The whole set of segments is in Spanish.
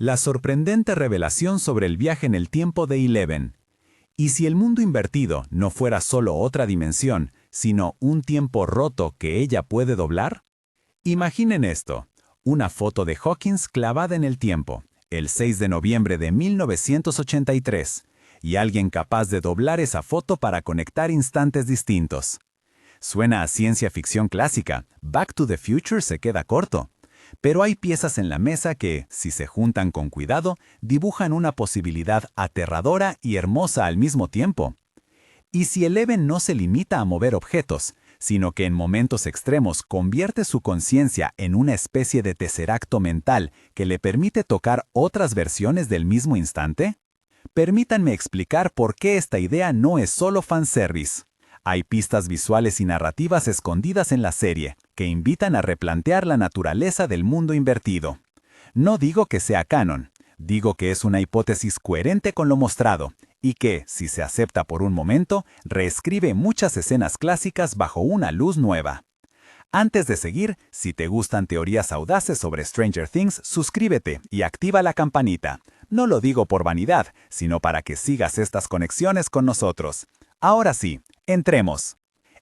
La sorprendente revelación sobre el viaje en el tiempo de Eleven. ¿Y si el mundo invertido no fuera solo otra dimensión, sino un tiempo roto que ella puede doblar? Imaginen esto, una foto de Hawkins clavada en el tiempo, el 6 de noviembre de 1983, y alguien capaz de doblar esa foto para conectar instantes distintos. Suena a ciencia ficción clásica, Back to the Future se queda corto. Pero hay piezas en la mesa que, si se juntan con cuidado, dibujan una posibilidad aterradora y hermosa al mismo tiempo. ¿Y si Eleven no se limita a mover objetos, sino que en momentos extremos convierte su conciencia en una especie de tesseracto mental que le permite tocar otras versiones del mismo instante? Permítanme explicar por qué esta idea no es solo fanservice. Hay pistas visuales y narrativas escondidas en la serie, que invitan a replantear la naturaleza del mundo invertido. No digo que sea canon, digo que es una hipótesis coherente con lo mostrado, y que, si se acepta por un momento, reescribe muchas escenas clásicas bajo una luz nueva. Antes de seguir, si te gustan teorías audaces sobre Stranger Things, suscríbete y activa la campanita. No lo digo por vanidad, sino para que sigas estas conexiones con nosotros. Ahora sí, entremos.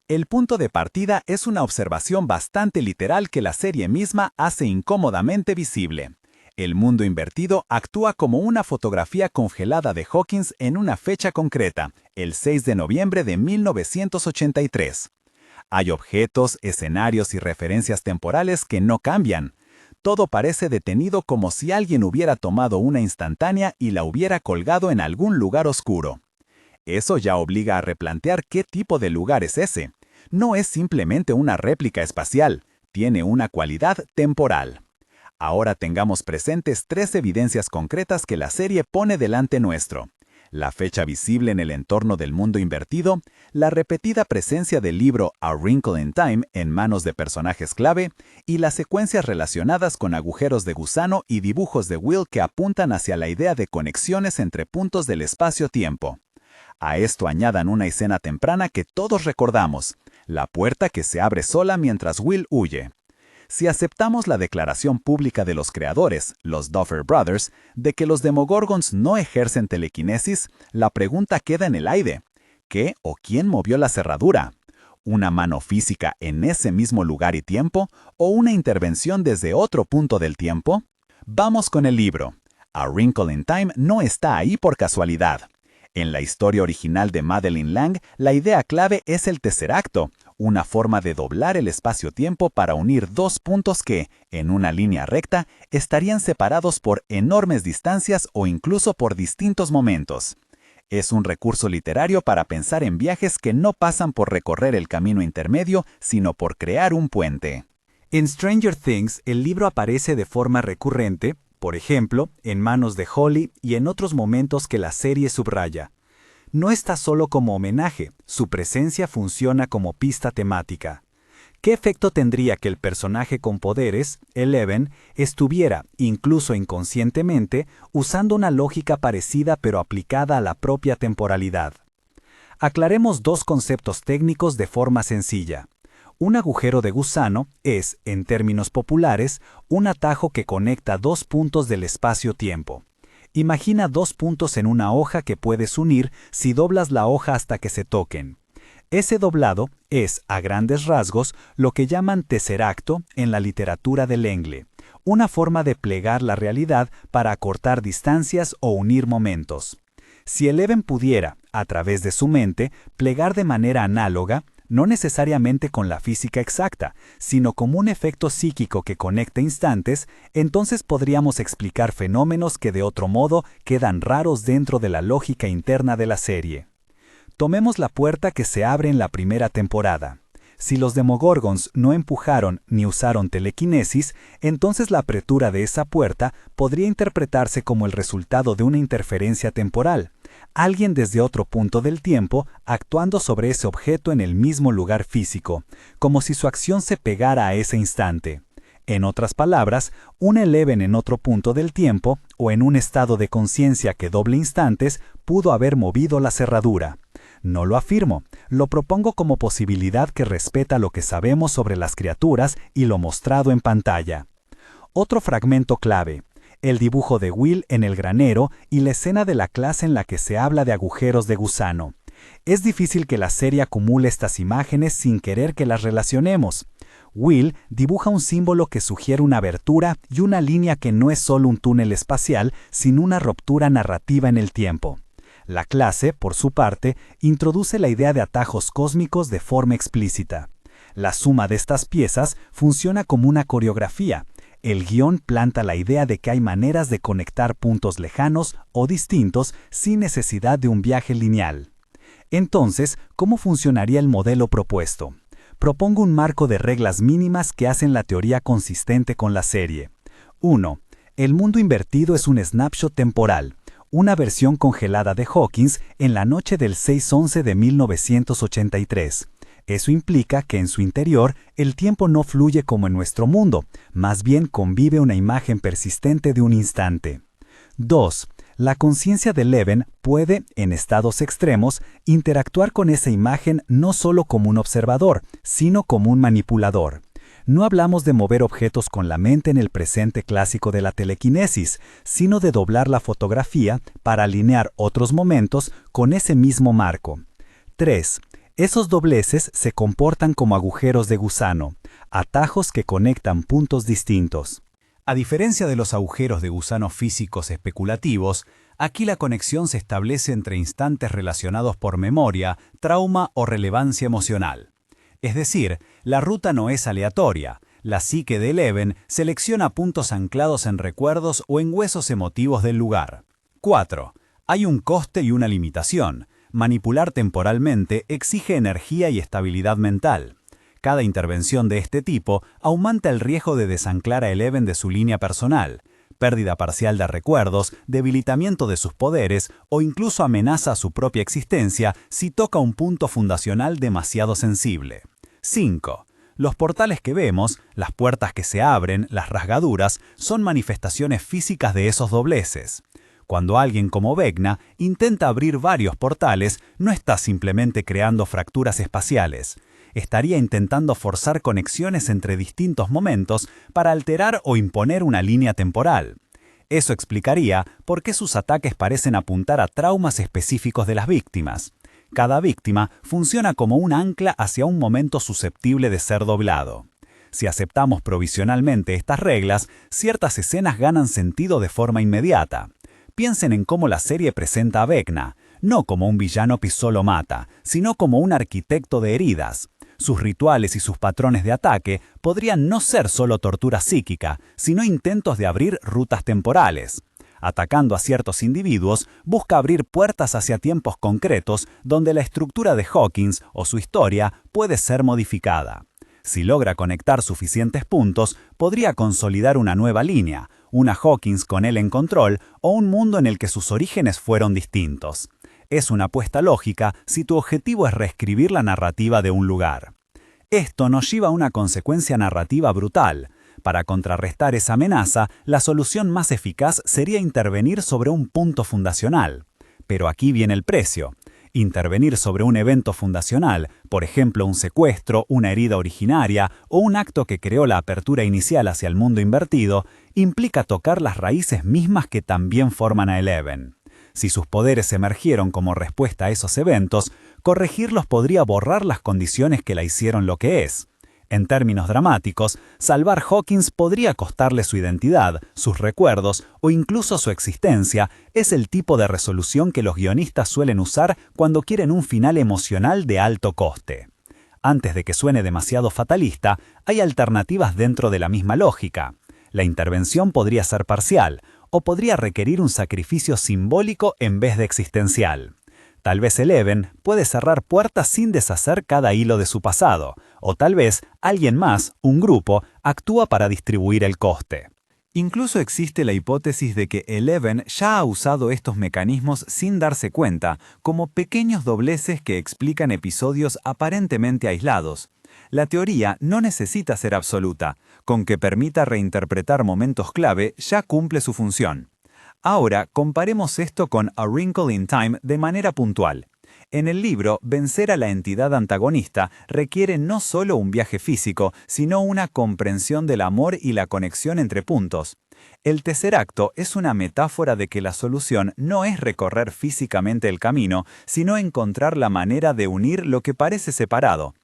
El punto de partida es una observación bastante literal que la serie misma hace incómodamente visible. El mundo invertido actúa como una fotografía congelada de Hawkins en una fecha concreta, el 6 de noviembre de 1983. Hay objetos, escenarios y referencias temporales que no cambian. Todo parece detenido como si alguien hubiera tomado una instantánea y la hubiera colgado en algún lugar oscuro. Eso ya obliga a replantear qué tipo de lugar es ese. No es simplemente una réplica espacial, tiene una cualidad temporal. Ahora tengamos presentes 3 evidencias concretas que la serie pone delante nuestro. La fecha visible en el entorno del mundo invertido, la repetida presencia del libro A Wrinkle in Time en manos de personajes clave y las secuencias relacionadas con agujeros de gusano y dibujos de Will que apuntan hacia la idea de conexiones entre puntos del espacio-tiempo. A esto añadan una escena temprana que todos recordamos, la puerta que se abre sola mientras Will huye. Si aceptamos la declaración pública de los creadores, los Duffer Brothers, de que los Demogorgons no ejercen telequinesis, la pregunta queda en el aire. ¿Qué o quién movió la cerradura? ¿Una mano física en ese mismo lugar y tiempo o una intervención desde otro punto del tiempo? Vamos con el libro. A Wrinkle in Time no está ahí por casualidad. En la historia original de Madeline Lang, la idea clave es el tesseracto, una forma de doblar el espacio-tiempo para unir dos puntos que, en una línea recta, estarían separados por enormes distancias o incluso por distintos momentos. Es un recurso literario para pensar en viajes que no pasan por recorrer el camino intermedio, sino por crear un puente. En Stranger Things, el libro aparece de forma recurrente, por ejemplo, en manos de Holly y en otros momentos que la serie subraya. No está solo como homenaje, su presencia funciona como pista temática. ¿Qué efecto tendría que el personaje con poderes, Eleven, estuviera, incluso inconscientemente, usando una lógica parecida pero aplicada a la propia temporalidad? Aclaremos 2 conceptos técnicos de forma sencilla. Un agujero de gusano es, en términos populares, un atajo que conecta 2 puntos del espacio-tiempo. Imagina 2 puntos en una hoja que puedes unir si doblas la hoja hasta que se toquen. Ese doblado es, a grandes rasgos, lo que llaman tesseracto en la literatura de Lengle, una forma de plegar la realidad para acortar distancias o unir momentos. Si Eleven pudiera, a través de su mente, plegar de manera análoga, no necesariamente con la física exacta, sino como un efecto psíquico que conecta instantes, entonces podríamos explicar fenómenos que de otro modo quedan raros dentro de la lógica interna de la serie. Tomemos la puerta que se abre en la primera temporada. Si los Demogorgons no empujaron ni usaron telequinesis, entonces la apertura de esa puerta podría interpretarse como el resultado de una interferencia temporal. Alguien desde otro punto del tiempo actuando sobre ese objeto en el mismo lugar físico, como si su acción se pegara a ese instante. En otras palabras, un Eleven en otro punto del tiempo, o en un estado de conciencia que doble instantes, pudo haber movido la cerradura. No lo afirmo, lo propongo como posibilidad que respeta lo que sabemos sobre las criaturas y lo mostrado en pantalla. Otro fragmento clave. el dibujo de Will en el granero y la escena de la clase en la que se habla de agujeros de gusano. Es difícil que la serie acumule estas imágenes sin querer que las relacionemos. Will dibuja un símbolo que sugiere una abertura y una línea que no es solo un túnel espacial, sino una ruptura narrativa en el tiempo. La clase, por su parte, introduce la idea de atajos cósmicos de forma explícita. La suma de estas piezas funciona como una coreografía. El guión planta la idea de que hay maneras de conectar puntos lejanos o distintos sin necesidad de un viaje lineal. Entonces, ¿cómo funcionaría el modelo propuesto? Propongo un marco de reglas mínimas que hacen la teoría consistente con la serie. 1. El mundo invertido es un snapshot temporal, una versión congelada de Hawkins en la noche del 6/11 de 1983. Eso implica que en su interior el tiempo no fluye como en nuestro mundo, más bien convive una imagen persistente de un instante. 2. La conciencia de Eleven puede, en estados extremos, interactuar con esa imagen no solo como un observador, sino como un manipulador. No hablamos de mover objetos con la mente en el presente clásico de la telequinesis, sino de doblar la fotografía para alinear otros momentos con ese mismo marco. 3. Esos dobleces se comportan como agujeros de gusano, atajos que conectan puntos distintos. A diferencia de los agujeros de gusano físicos especulativos, aquí la conexión se establece entre instantes relacionados por memoria, trauma o relevancia emocional. Es decir, la ruta no es aleatoria. La psique de Eleven selecciona puntos anclados en recuerdos o en huesos emotivos del lugar. 4. Hay un coste y una limitación. Manipular temporalmente exige energía y estabilidad mental. Cada intervención de este tipo aumenta el riesgo de desanclar a Eleven de su línea personal, pérdida parcial de recuerdos, debilitamiento de sus poderes o incluso amenaza a su propia existencia si toca un punto fundacional demasiado sensible. 5. Los portales que vemos, las puertas que se abren, las rasgaduras, son manifestaciones físicas de esos dobleces. Cuando alguien como Vecna intenta abrir varios portales, no está simplemente creando fracturas espaciales. Estaría intentando forzar conexiones entre distintos momentos para alterar o imponer una línea temporal. Eso explicaría por qué sus ataques parecen apuntar a traumas específicos de las víctimas. Cada víctima funciona como un ancla hacia un momento susceptible de ser doblado. Si aceptamos provisionalmente estas reglas, ciertas escenas ganan sentido de forma inmediata. Piensen en cómo la serie presenta a Vecna, no como un villano que solo mata, sino como un arquitecto de heridas. Sus rituales y sus patrones de ataque podrían no ser solo tortura psíquica, sino intentos de abrir rutas temporales. Atacando a ciertos individuos, busca abrir puertas hacia tiempos concretos donde la estructura de Hawkins o su historia puede ser modificada. Si logra conectar suficientes puntos, podría consolidar una nueva línea, una Hawkins con él en control o un mundo en el que sus orígenes fueron distintos. Es una apuesta lógica si tu objetivo es reescribir la narrativa de un lugar. Esto nos lleva a una consecuencia narrativa brutal. Para contrarrestar esa amenaza, la solución más eficaz sería intervenir sobre un punto fundacional. Pero aquí viene el precio. Intervenir sobre un evento fundacional, por ejemplo un secuestro, una herida originaria o un acto que creó la apertura inicial hacia el mundo invertido, implica tocar las raíces mismas que también forman a Eleven. Si sus poderes emergieron como respuesta a esos eventos, corregirlos podría borrar las condiciones que la hicieron lo que es. En términos dramáticos, salvar Hawkins podría costarle su identidad, sus recuerdos o incluso su existencia. Es el tipo de resolución que los guionistas suelen usar cuando quieren un final emocional de alto coste. Antes de que suene demasiado fatalista, hay alternativas dentro de la misma lógica. La intervención podría ser parcial, o podría requerir un sacrificio simbólico en vez de existencial. Tal vez Eleven puede cerrar puertas sin deshacer cada hilo de su pasado, o tal vez alguien más, un grupo, actúa para distribuir el coste. Incluso existe la hipótesis de que Eleven ya ha usado estos mecanismos sin darse cuenta, como pequeños dobleces que explican episodios aparentemente aislados. La teoría no necesita ser absoluta, con que permita reinterpretar momentos clave ya cumple su función. Ahora, comparemos esto con A Wrinkle in Time de manera puntual. En el libro, vencer a la entidad antagonista requiere no solo un viaje físico, sino una comprensión del amor y la conexión entre puntos. El tercer acto es una metáfora de que la solución no es recorrer físicamente el camino, sino encontrar la manera de unir lo que parece separado.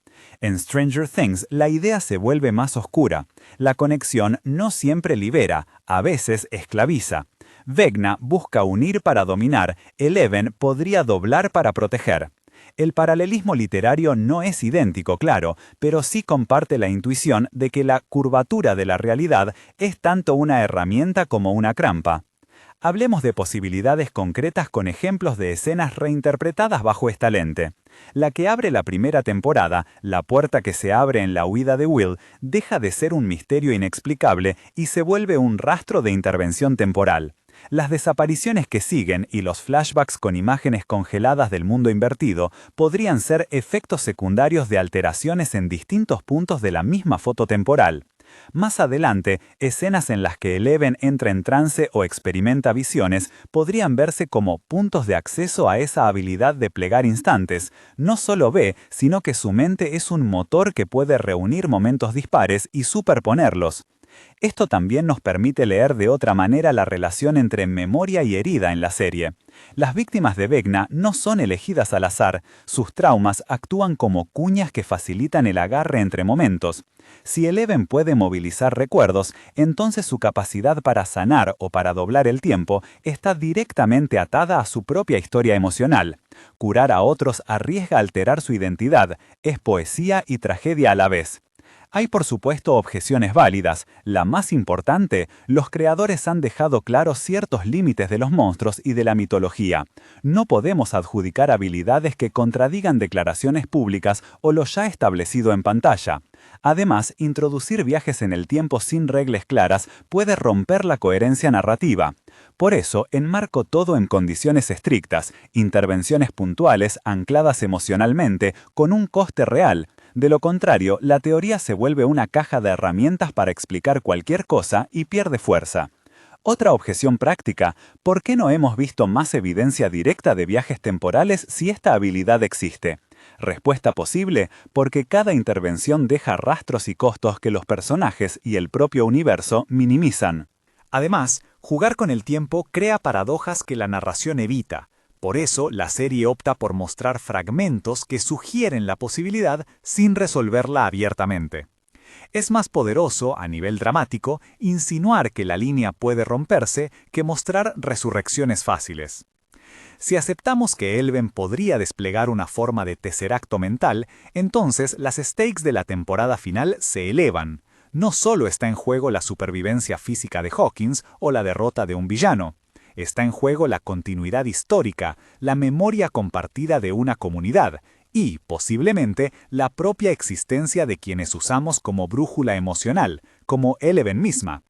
En Stranger Things, la idea se vuelve más oscura. La conexión no siempre libera, a veces esclaviza. Vecna busca unir para dominar, Eleven podría doblar para proteger. El paralelismo literario no es idéntico, claro, pero sí comparte la intuición de que la curvatura de la realidad es tanto una herramienta como una trampa. Hablemos de posibilidades concretas con ejemplos de escenas reinterpretadas bajo esta lente. La que abre la primera temporada, la puerta que se abre en la huida de Will, deja de ser un misterio inexplicable y se vuelve un rastro de intervención temporal. Las desapariciones que siguen y los flashbacks con imágenes congeladas del mundo invertido podrían ser efectos secundarios de alteraciones en distintos puntos de la misma foto temporal. Más adelante, escenas en las que Eleven entra en trance o experimenta visiones podrían verse como puntos de acceso a esa habilidad de plegar instantes. No solo ve, sino que su mente es un motor que puede reunir momentos dispares y superponerlos. Esto también nos permite leer de otra manera la relación entre memoria y herida en la serie. Las víctimas de Vecna no son elegidas al azar, sus traumas actúan como cuñas que facilitan el agarre entre momentos. Si Eleven puede movilizar recuerdos, entonces su capacidad para sanar o para doblar el tiempo está directamente atada a su propia historia emocional. Curar a otros arriesga alterar su identidad, es poesía y tragedia a la vez. Hay por supuesto objeciones válidas. La más importante, los creadores han dejado claros ciertos límites de los monstruos y de la mitología. No podemos adjudicar habilidades que contradigan declaraciones públicas o lo ya establecido en pantalla. Además, introducir viajes en el tiempo sin reglas claras puede romper la coherencia narrativa. Por eso, enmarco todo en condiciones estrictas, intervenciones puntuales ancladas emocionalmente, con un coste real. De lo contrario, la teoría se vuelve una caja de herramientas para explicar cualquier cosa y pierde fuerza. Otra objeción práctica, ¿por qué no hemos visto más evidencia directa de viajes temporales si esta habilidad existe? Respuesta posible, porque cada intervención deja rastros y costos que los personajes y el propio universo minimizan. Además, jugar con el tiempo crea paradojas que la narración evita. Por eso, la serie opta por mostrar fragmentos que sugieren la posibilidad sin resolverla abiertamente. Es más poderoso, a nivel dramático, insinuar que la línea puede romperse que mostrar resurrecciones fáciles. Si aceptamos que Eleven podría desplegar una forma de tesseracto mental, entonces las stakes de la temporada final se elevan. No solo está en juego la supervivencia física de Hawkins o la derrota de un villano. Está en juego la continuidad histórica, la memoria compartida de una comunidad y, posiblemente, la propia existencia de quienes usamos como brújula emocional, como Eleven misma.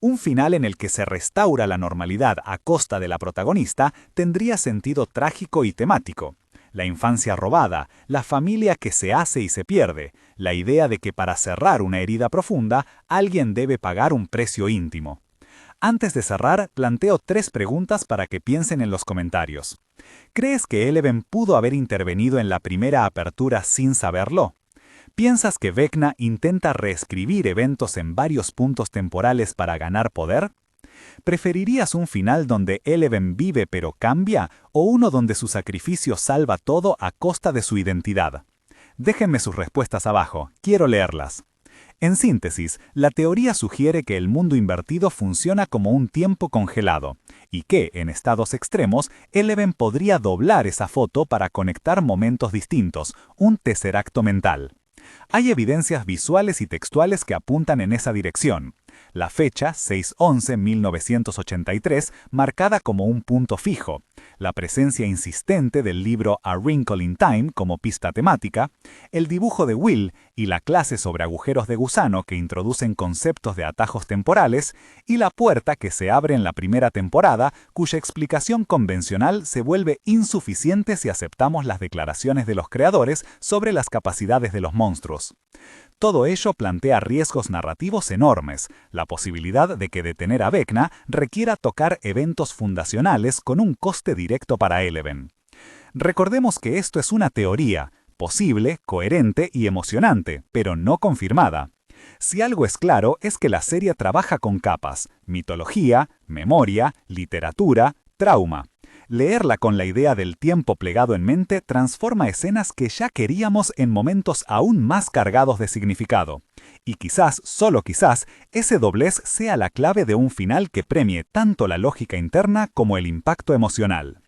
Un final en el que se restaura la normalidad a costa de la protagonista tendría sentido trágico y temático. La infancia robada, la familia que se hace y se pierde, la idea de que para cerrar una herida profunda, alguien debe pagar un precio íntimo. Antes de cerrar, planteo 3 preguntas para que piensen en los comentarios. ¿Crees que Eleven pudo haber intervenido en la primera apertura sin saberlo? ¿Piensas que Vecna intenta reescribir eventos en varios puntos temporales para ganar poder? ¿Preferirías un final donde Eleven vive pero cambia o uno donde su sacrificio salva todo a costa de su identidad? Déjenme sus respuestas abajo, quiero leerlas. En síntesis, la teoría sugiere que el mundo invertido funciona como un tiempo congelado, y que, en estados extremos, Eleven podría doblar esa foto para conectar momentos distintos, un tesseracto mental. Hay evidencias visuales y textuales que apuntan en esa dirección. La fecha, 6/11/1983, marcada como un punto fijo. La presencia insistente del libro A Wrinkle in Time como pista temática. El dibujo de Will y la clase sobre agujeros de gusano que introducen conceptos de atajos temporales. Y la puerta que se abre en la primera temporada, cuya explicación convencional se vuelve insuficiente si aceptamos las declaraciones de los creadores sobre las capacidades de los monstruos. Todo ello plantea riesgos narrativos enormes, la posibilidad de que detener a Vecna requiera tocar eventos fundacionales con un coste directo para Eleven. Recordemos que esto es una teoría, posible, coherente y emocionante, pero no confirmada. Si algo es claro es que la serie trabaja con capas: mitología, memoria, literatura, trauma. Leerla con la idea del tiempo plegado en mente transforma escenas que ya queríamos en momentos aún más cargados de significado. Y quizás, solo quizás, ese doblez sea la clave de un final que premie tanto la lógica interna como el impacto emocional.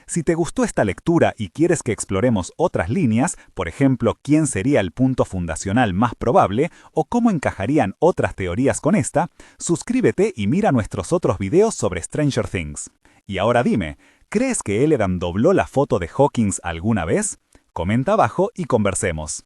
Si te gustó esta lectura y quieres que exploremos otras líneas, por ejemplo, quién sería el punto fundacional más probable o cómo encajarían otras teorías con esta, suscríbete y mira nuestros otros videos sobre Stranger Things. Y ahora dime, ¿crees que Eleven dobló la foto de Hawkins alguna vez? Comenta abajo y conversemos.